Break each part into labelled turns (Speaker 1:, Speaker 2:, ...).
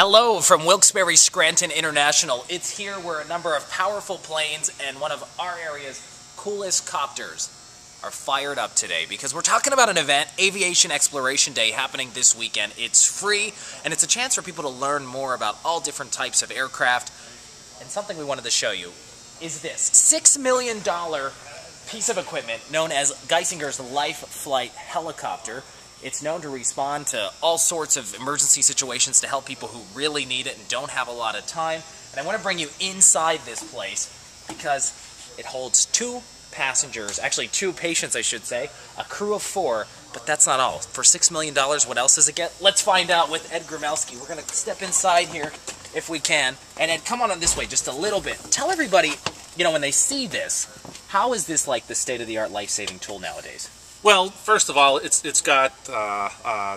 Speaker 1: Hello from Wilkes-Barre Scranton International. It's here where a number of powerful planes and one of our area's coolest copters are fired up today because we're talking about an event, Aviation Exploration Day, happening this weekend. It's free and it's a chance for people to learn more about all different types of aircraft. And something we wanted to show you is this $6 million piece of equipment known as Geisinger's Life Flight Helicopter. It's known to respond to all sorts of emergency situations to help people who really need it and don't have a lot of time. And I want to bring you inside this place because it holds two passengers, actually two patients I should say, a crew of 4, but that's not all. For $6 million, what else does it get? Let's find out with Ed Gromelsky. We're going to step inside here if we can. And Ed, come on this way just a little bit. Tell everybody, you know, when they see this, how is this like the state-of-the-art life-saving tool nowadays?
Speaker 2: Well, first of all, it's got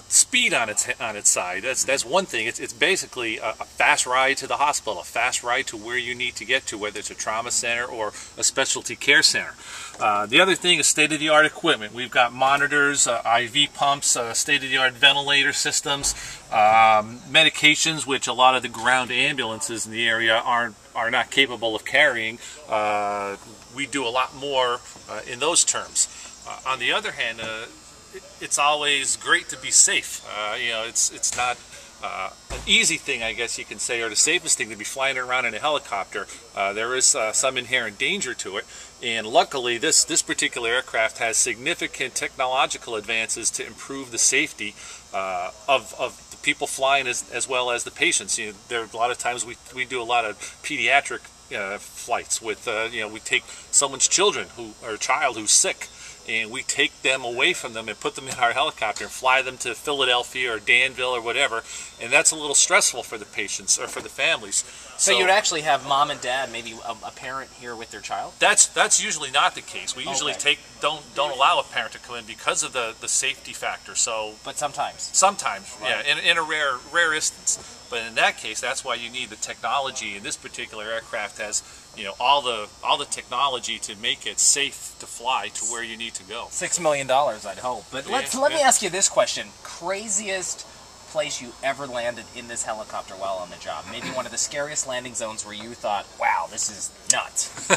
Speaker 2: speed on its side. That's one thing. It's basically a fast ride to the hospital, a fast ride to where you need to get to, whether it's a trauma center or a specialty care center. The other thing is state-of-the-art equipment. We've got monitors, IV pumps, state-of-the-art ventilator systems, medications, which a lot of the ground ambulances in the area are not capable of carrying. We do a lot more in those terms. On the other hand, it's always great to be safe. You know, it's not an easy thing, I guess you can say, or the safest thing to be flying around in a helicopter. There is some inherent danger to it, and luckily this particular aircraft has significant technological advances to improve the safety of the people flying as well as the patients. You know, there are a lot of times we do a lot of pediatric flights with you know, we take someone's children or child who's sick, and we take them away from them and put them in our helicopter and fly them to Philadelphia or Danville or whatever, and that's a little stressful for the patients or for the families.
Speaker 1: So you'd actually have mom and dad, maybe a parent here with their child?
Speaker 2: That's usually not the case. We usually don't allow a parent to come in because of the safety factor. So,
Speaker 1: but sometimes.
Speaker 2: Sometimes,
Speaker 1: right.
Speaker 2: Yeah, in a rare instance. But in that case, that's why you need the technology. And this particular aircraft has, you know, all the technology to make it safe to fly to where you need to go.
Speaker 1: $6 million, I'd hope. But let me ask you this question: craziest place you ever landed in this helicopter while on the job? Maybe one of the scariest landing zones where you thought, "Wow, this is nuts."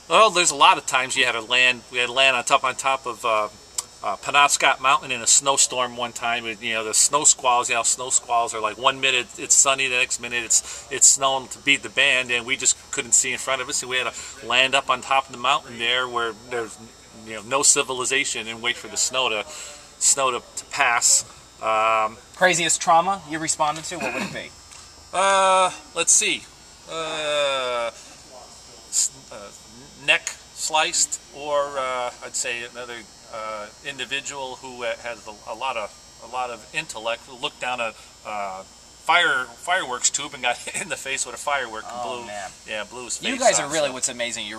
Speaker 2: Well, there's a lot of times you had to land. We had to land on top of Penobscot Mountain in a snowstorm one time. You know, the snow squalls. You know, snow squalls are like 1 minute it's sunny, the next minute it's snowing to beat the band, and we just couldn't see in front of us, and we had to land up on top of the mountain there where there's, you know, no civilization, and wait for the snow to pass.
Speaker 1: Craziest trauma you responded to? What would it be?
Speaker 2: Let's see. Neck sliced, or I'd say another individual who has a lot of intellect looked down a fireworks tube and got hit in the face with a firework and blew. Man. Yeah, blew his face.
Speaker 1: You guys are really what's amazing.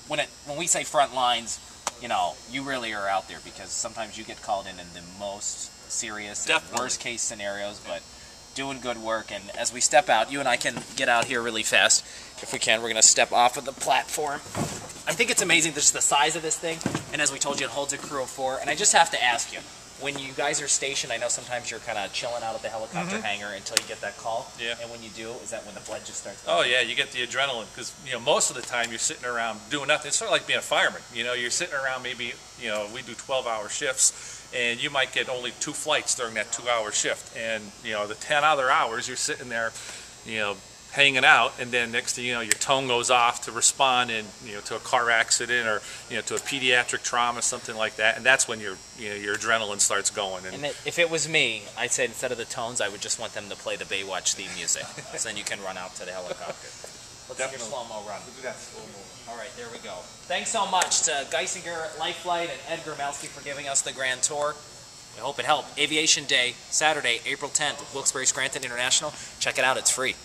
Speaker 1: When we say front lines, you know, you really are out there because sometimes you get called in the most serious and worst case scenarios, but doing good work. And as we step out, you and I can get out here really fast. If we can, we're going to step off of the platform. I think it's amazing just the size of this thing, and as we told you, it holds a crew of 4. And I just have to ask you, when you guys are stationed, I know sometimes you're kind of chilling out at the helicopter hangar until you get that call. Yeah. And when you do, is that when the blood just starts going?
Speaker 2: Oh yeah, you get the adrenaline, because, you know, most of the time you're sitting around doing nothing. It's sort of like being a fireman. You know, you're sitting around, maybe, you know, we do 12-hour shifts, and you might get only 2 flights during that 2-hour shift, and, you know, the 10 other hours you're sitting there, you know, hanging out, and then next thing you know, your tone goes off to respond, and, you know, to a car accident or, you know, to a pediatric trauma, something like that, and that's when your adrenaline starts going. And
Speaker 1: if it was me, I'd say instead of the tones, I would just want them to play the Baywatch theme music, so then you can run out to the helicopter. Let's see your slow-mo run. We'll do that slow-mo. All right, there we go. Thanks so much to Geisinger Life Flight and Ed Gromelsky for giving us the grand tour. I hope it helped. Aviation Day, Saturday, April 10th, Wilkes-Barre Scranton International. Check it out, it's free.